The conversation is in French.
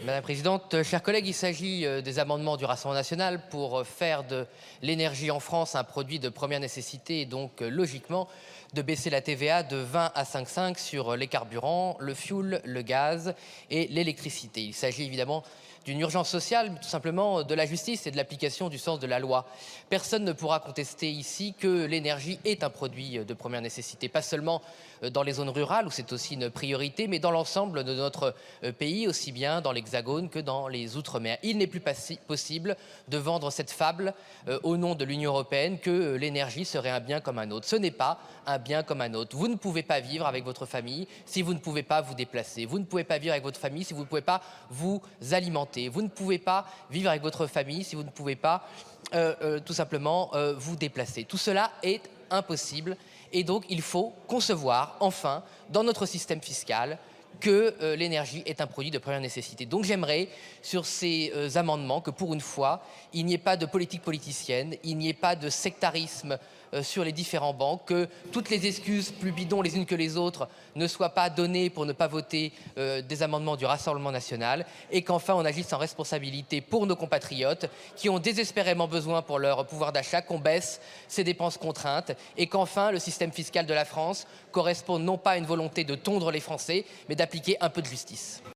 Madame la Présidente, chers collègues, il s'agit des amendements du Rassemblement national pour faire de l'énergie en France un produit de première nécessité et donc logiquement de baisser la TVA de 20 à 5,5 sur les carburants, le fioul, le gaz et l'électricité. Il s'agit évidemment d'une urgence sociale, tout simplement de la justice et de l'application du sens de la loi. Personne ne pourra contester ici que l'énergie est un produit de première nécessité, pas seulement dans les zones rurales où c'est aussi une priorité, mais dans l'ensemble de notre pays, aussi bien dans l'Hexagone que dans les Outre-mer. Il n'est plus possible de vendre cette fable au nom de l'Union européenne que l'énergie serait un bien comme un autre. Ce n'est pas un bien comme un autre. Vous ne pouvez pas vivre avec votre famille si vous ne pouvez pas vous déplacer. Vous ne pouvez pas vivre avec votre famille si vous ne pouvez pas vous alimenter. Vous ne pouvez pas vivre avec votre famille si vous ne pouvez pas tout simplement vous déplacer. Tout cela est impossible et donc il faut concevoir enfin dans notre système fiscal que l'énergie est un produit de première nécessité. Donc j'aimerais, sur ces amendements, que pour une fois, il n'y ait pas de politique politicienne, il n'y ait pas de sectarisme sur les différents bancs, que toutes les excuses plus bidons les unes que les autres ne soient pas données pour ne pas voter des amendements du Rassemblement national, et qu'enfin on agisse en responsabilité pour nos compatriotes qui ont désespérément besoin pour leur pouvoir d'achat, qu'on baisse ces dépenses contraintes, et qu'enfin le système fiscal de la France corresponde non pas à une volonté de tondre les Français, mais d'appliquer un peu de justice.